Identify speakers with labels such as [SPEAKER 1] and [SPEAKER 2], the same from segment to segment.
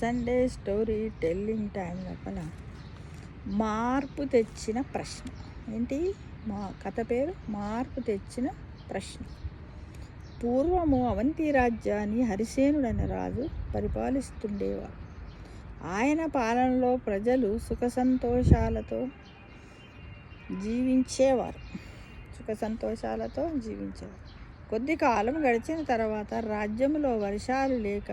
[SPEAKER 1] Sunday story telling time లోపల మార్పు తెచ్చిన ప్రశ్న ఏంటి? మా కథ పేరు మార్పు తెచ్చిన ప్రశ్న. పూర్వము అవంతి రాజ్యాన్ని హరిసేనుడనే రాజు పరిపాలిస్తుండేవాడు. ఆయన పాలనలో ప్రజలు సుఖ సంతోషాలతో జీవించేవారు. కొద్ది కాలం గడిచిన తర్వాత రాజ్యంలో వర్షాలు లేక,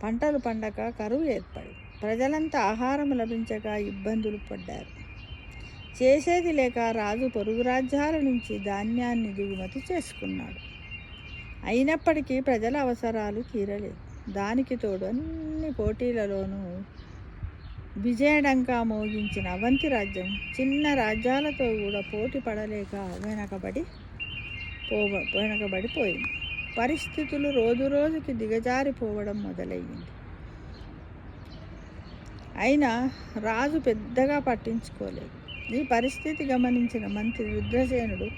[SPEAKER 1] పంటలు పండక కరువు ఏర్పడి ప్రజలంతా ఆహారం లభించక ఇబ్బందులు పడ్డారు. చేసేది లేక రాజు పొరుగు రాజ్యాల నుంచి ధాన్యాన్ని దిగుమతి చేసుకున్నాడు. అయినప్పటికీ ప్రజల అవసరాలు తీరలేదు. దానికి తోడు అన్ని పోటీలలోనూ విజయడంకా మోగించిన అవంతి రాజ్యం చిన్న రాజ్యాలతో కూడా పోటీ పడలేక వెనకబడిపోయింది. పరిస్థితులు రోజుకి దిగజారిపోవడం మొదలయ్యింది. అయినా రాజు పెద్దగా పట్టించుకోలేదు. ఈ పరిస్థితి గమనించిన మంత్రి రుద్రసేనుడు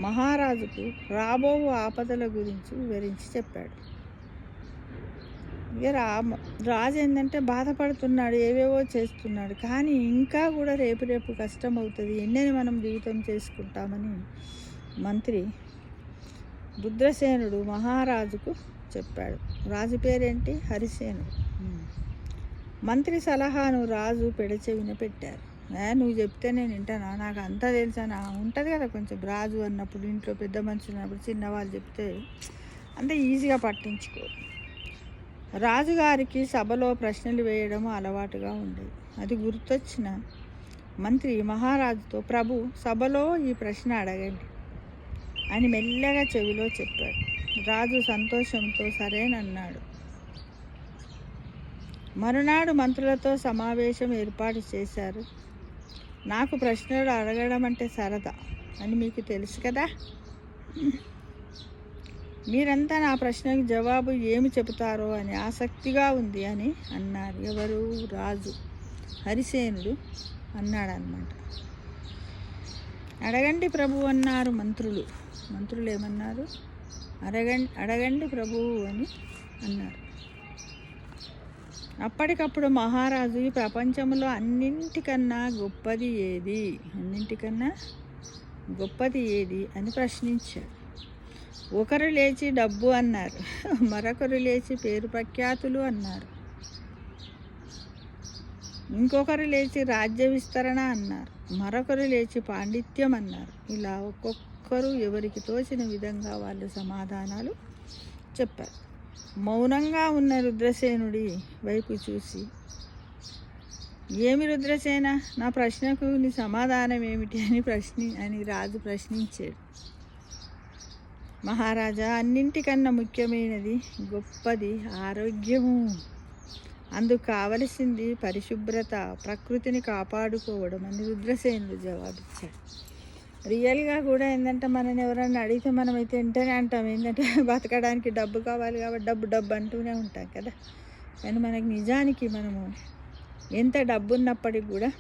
[SPEAKER 1] మహారాజుకు రాబో ఆపదల గురించి వివరించి చెప్పాడు. ఇక రాజు ఏంటంటే బాధపడుతున్నాడు, ఏవేవో చేస్తున్నాడు. కానీ ఇంకా కూడా రేపు కష్టం అవుతుంది, ఎన్నని మనం జీవితం చేసుకుంటామని మంత్రి రుద్రసేనుడు మహారాజుకు చెప్పాడు. రాజు పేరేంటి? హరిసేనుడు. మంత్రి సలహాను రాజు పెడచెవిన పెట్టారు. నువ్వు చెప్తే నేను వింటానా? నాకు అంతా తెలుసా? ఉంటుంది కదా కొంచెం, రాజు అన్నప్పుడు ఇంట్లో పెద్ద మనుషులు అన్నప్పుడు చిన్నవాళ్ళు చెప్తే అంత ఈజీగా పట్టించుకోరు. రాజుగారికి సభలో ప్రశ్నలు వేయడం అలవాటుగా ఉండేది. అది గుర్తొచ్చిన మంత్రి మహారాజుతో, ప్రభు, సభలో ఈ ప్రశ్న అడగండి అని మెల్లగా చెవిలో చెప్పాడు. రాజు సంతోషంతో సరేనన్నాడు. మరునాడు మంత్రులతో సమావేశం ఏర్పాటు చేశారు. నాకు ప్రశ్నలు అడగడం అంటే సరదా అని మీకు తెలుసు కదా. మీరంతా నా ప్రశ్నకు జవాబు ఏమి చెబుతారో అని ఆసక్తిగా ఉంది అని అన్నారు. ఎవరు? రాజు. హరిసేనుడు అన్నాడనమాట. అడగండి ప్రభు అన్నారు మంత్రులు. మంత్రులు ఏమన్నారు? అడగండి ప్రభువు అని అన్నారు. అప్పటికప్పుడు మహారాజు, ఈ ప్రపంచంలో అన్నింటికన్నా గొప్పది ఏది అని ప్రశ్నించాడు. ఒకరు లేచి డబ్బు అన్నారు, మరొకరు లేచి పేరు ప్రఖ్యాతులు అన్నారు, ఇంకొకరు లేచి రాజ్య విస్తరణ అన్నారు, మరొకరు లేచి పాండిత్యం అన్నారు. ఇలా ఒక్కొక్కరు ఎవరికి తోచిన విధంగా వాళ్ళు సమాధానాలు చెప్పారు. మౌనంగా ఉన్న రుద్రసేనుడి వైపు చూసి, ఏమి రుద్రసేన, నా ప్రశ్నకు నీ సమాధానం ఏమిటి అని రాజు ప్రశ్నించాడు. మహారాజా, అన్నింటికన్నా ముఖ్యమైనది, గొప్పది ఆరోగ్యము. అందుకు కావలసింది పరిశుభ్రత, ప్రకృతిని కాపాడుకోవడం అని రుద్రసేనుడు జవాబిచ్చాడు. రియల్గా కూడా ఏంటంటే మనని ఎవరన్నా అడిగితే మనమైతే వెంటనే అంటాం, ఏంటంటే బతకడానికి డబ్బు కావాలి కాబట్టి డబ్బు అంటూనే ఉంటాం కదా. కానీ మనకి నిజానికి మనము ఎంత డబ్బు ఉన్నప్పటికి కూడా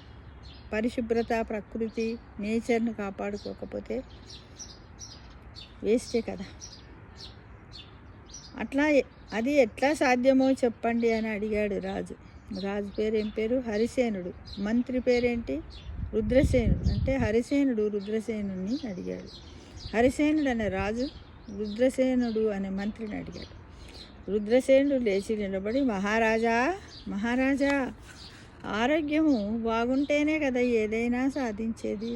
[SPEAKER 1] పరిశుభ్రత, ప్రకృతి, నేచర్ను కాపాడుకోకపోతే వేస్టే కదా. అట్లా అది ఎట్లా సాధ్యమో చెప్పండి అని అడిగాడు రాజు. రాజు ఏం పేరు? హరిసేనుడు. మంత్రి పేరేంటి? రుద్రసేనుడు. అంటే హరిసేనుడు రుద్రసేనుడిని అడిగాడు. హరిసేనుడు అనే రాజు రుద్రసేనుడు అనే మంత్రిని అడిగాడు. రుద్రసేనుడు లేచి నిలబడి, మహారాజా, ఆరోగ్యము బాగుంటేనే కదా ఏదైనా సాధించేది.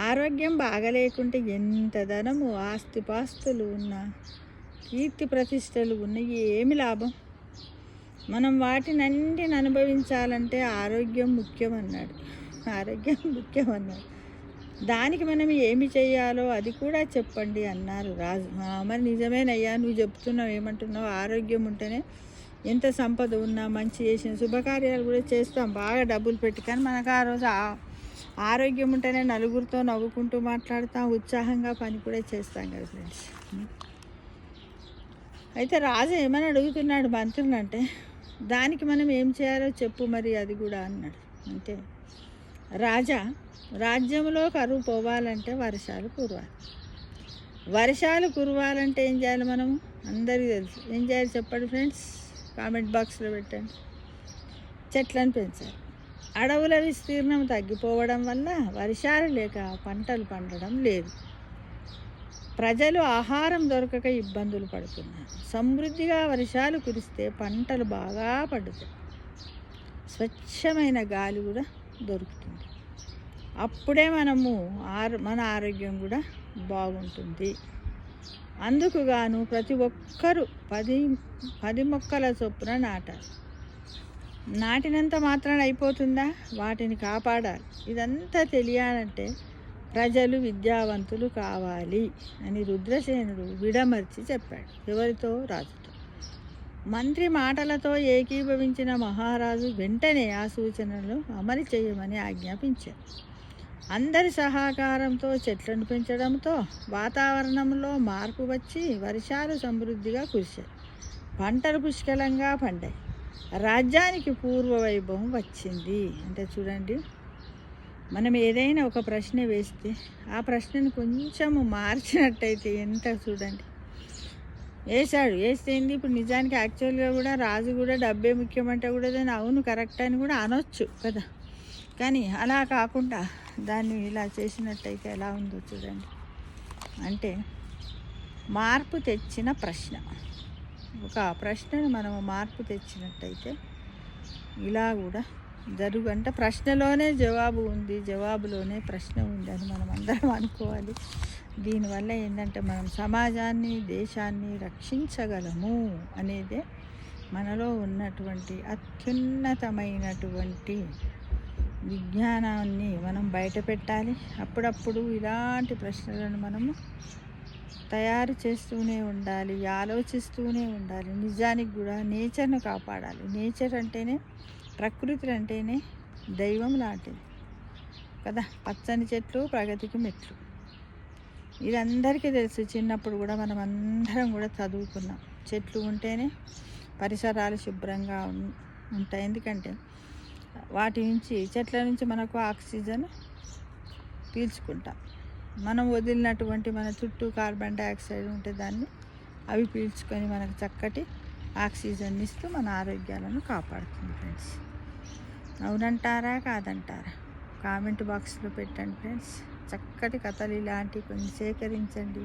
[SPEAKER 1] ఆరోగ్యం బాగలేకుంటే ఎంత ధనము, ఆస్తిపాస్తులు ఉన్నా, కీర్తి ప్రతిష్టలు ఉన్న ఏమి లాభం? మనం వాటినన్నింటిని అనుభవించాలంటే ఆరోగ్యం ముఖ్యమన్నాడు. దానికి మనం ఏమి చేయాలో అది కూడా చెప్పండి అన్నారు రాజు. మరి నిజమేనయ్యా, నువ్వు చెప్తున్నావు, ఏమంటున్నావు? ఆరోగ్యం ఉంటేనే ఎంత సంపద ఉన్నా, మంచి చేసిన శుభకార్యాలు కూడా చేస్తాం బాగా డబ్బులు పెట్టి. కానీ మనకు ఆ రోజు ఆరోగ్యం ఉంటేనే నలుగురితో నవ్వుకుంటూ మాట్లాడతాం, ఉత్సాహంగా పని కూడా చేస్తాం కదా ఫ్రెండ్స్. అయితే రాజు ఏమని అడుగుతున్నాడు మంత్రిని అంటే, దానికి మనం ఏం చేయాలో చెప్పు మరి అది కూడా అన్నాడు. అంటే, రాజా, రాజ్యంలో కరువు పోవాలంటే వర్షాలు కురవాలి. వర్షాలు కురవాలంటే ఏం చేయాలి? మనం అందరికీ తెలుసు. ఏం చేయాలి చెప్పండి ఫ్రెండ్స్? కామెంట్ బాక్స్లో పెట్టండి. చెట్లను పెంచాలి. అడవుల విస్తీర్ణం తగ్గిపోవడం వల్ల వర్షాలు లేక పంటలు పండడం లేదు. ప్రజలు ఆహారం దొరకక ఇబ్బందులు పడుతున్నారు. సమృద్ధిగా వర్షాలు కురిస్తే పంటలు బాగా పండుతాయి. స్వచ్ఛమైన గాలి కూడా దొరుకుతుంది. అప్పుడే మన ఆరోగ్యం కూడా బాగుంటుంది. అందుకు గాను ప్రతి ఒక్కరూ 10 మొక్కల చొప్పున నాటాలి. నాటినంత మాత్రాన అయిపోతుందా? వాటిని కాపాడాలి. ఇదంతా తెలియాలంటే ప్రజలు విద్యావంతులు కావాలి అని రుద్రసేనుడు విడమర్చి చెప్పాడు. ఎవరితో? రాజుతో. మంత్రి మాటలతో ఏకీభవించిన మహారాజు వెంటనే ఆ సూచనలు అమలు చేయమని ఆజ్ఞాపించారు. అందరి సహకారంతో చెట్లను పెంచడంతో వాతావరణంలో మార్పు వచ్చి వర్షాలు సమృద్ధిగా కురిశాయి. పంటలు పుష్కలంగా పండాయి. రాజ్యానికి పూర్వ వైభవం వచ్చింది. అంటే చూడండి, మనం ఏదైనా ఒక ప్రశ్న వేస్తే ఆ ప్రశ్నను కొంచెము మార్చినట్టయితే ఎంత చూడండి. వేస్తే ఇప్పుడు నిజానికి యాక్చువల్గా కూడా రాజు కూడా డబ్బే ముఖ్యమంటే కూడా దాన్ని అవును కరెక్ట్ అని కూడా అనొచ్చు కదా. కానీ అలా కాకుండా దాన్ని ఇలా చేసినట్టయితే ఎలా ఉందో చూడండి. అంటే మార్పు తెచ్చిన ప్రశ్న, ఒక ప్రశ్నను మనం మార్పు తెచ్చినట్టయితే ఇలా కూడా అంటే ప్రశ్నలోనే జవాబు ఉంది, జవాబులోనే ప్రశ్న ఉంది అని మనం అందరం అనుకోవాలి. దీనివల్ల ఏంటంటే మనం సమాజాన్ని, దేశాన్ని రక్షించగలము అనేదే మనలో ఉన్నటువంటి అత్యున్నతమైనటువంటి విజ్ఞానాన్ని మనం బయట పెట్టాలి. అప్పుడప్పుడు ఇలాంటి ప్రశ్నలను మనము తయారు చేస్తూనే ఉండాలి, ఆలోచిస్తూనే ఉండాలి. నిజానికి కూడా నేచర్ను కాపాడాలి. నేచర్ అంటేనే, ప్రకృతి అంటేనే దైవం లాంటిది కదా. పచ్చని చెట్లు ప్రగతికి మెట్లు. ఇది అందరికీ తెలుసు. చిన్నప్పుడు కూడా మనం అందరం కూడా చదువుకున్నాం. చెట్లు ఉంటేనే పరిసరాలు శుభ్రంగా ఉంటాయి. ఎందుకంటే చెట్ల నుంచి మనకు ఆక్సిజన్ పీల్చుకుంటాం. మనం వదిలినటువంటి మన చుట్టూ కార్బన్ డైఆక్సైడ్ ఉంటే దాన్ని అవి పీల్చుకొని మనకు చక్కటి ఆక్సిజన్ ఇస్తూ మన ఆరోగ్యాలను కాపాడుతుంది ఫ్రెండ్స్. అవునంటారా కాదంటారా? కామెంట్ బాక్స్లో పెట్టండి ఫ్రెండ్స్. చక్కటి కథలు ఇలాంటివి కొన్ని సేకరించండి,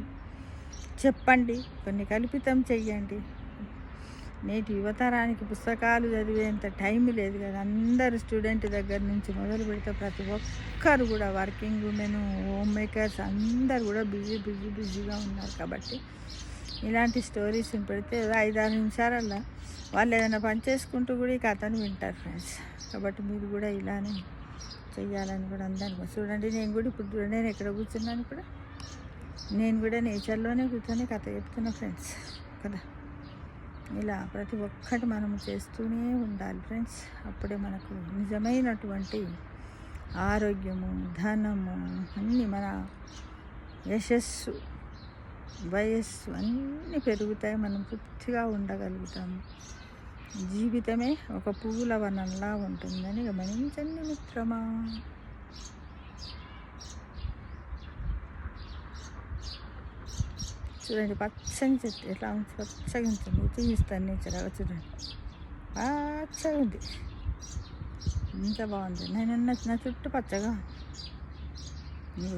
[SPEAKER 1] చెప్పండి, కొన్ని కల్పితం చెయ్యండి. నేటి యువతరానికి పుస్తకాలు చదివేంత టైం లేదు కదా. అందరు స్టూడెంట్ దగ్గర నుంచి మొదలు పెడితే ప్రతి ఒక్కరు కూడా వర్కింగ్ ఉమెన్, హోమ్ మేకర్స్ అందరు కూడా బిజీగా ఉన్నారు. కాబట్టి ఇలాంటి స్టోరీస్ని పెడితే 5-6 నిమిషాలల్లో వాళ్ళు ఏదైనా పని చేసుకుంటూ కూడా ఈ కథను వింటారు ఫ్రెండ్స్. కాబట్టి మీరు కూడా ఇలానే చెయ్యాలని కూడా అందరికీ చూడండి. నేను కూడా ఇప్పుడు నేను ఎక్కడ కూర్చున్నాను కూడా, నేను కూడా నేచర్లోనే కూర్చొని కథ చెప్తున్నా ఫ్రెండ్స్ కదా. ఇలా ప్రతి ఒక్కటి మనము చేస్తూనే ఉండాలి ఫ్రెండ్స్. అప్పుడే మనకు నిజమైనటువంటి ఆరోగ్యము, ధనము, అన్నీ మన యశస్సు, వయస్సు అన్నీ పెరుగుతాయి. మనం తృప్తిగా ఉండగలుగుతాము. జీవితమే ఒక పూల వనంలా ఉంటుందని గమనించండి మిత్రమా. చూడండి పచ్చని చెట్టు ఎట్లా ఉంది, పచ్చగా ఉంటుంది. చూపిస్తాను నేచర్గా చూడండి, పచ్చగా ఉంది, ఎంత బాగుంది. నా చుట్టూ పచ్చగా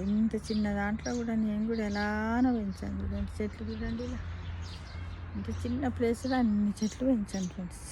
[SPEAKER 1] ఇంత చిన్న దాంట్లో కూడా నేను కూడా ఎలానో పెంచాను చూడండి చెట్లు. చూడండి ఇలా ఇంత చిన్న ప్లేస్లో అన్ని చెట్లు పెంచాను ఫ్రెండ్స్.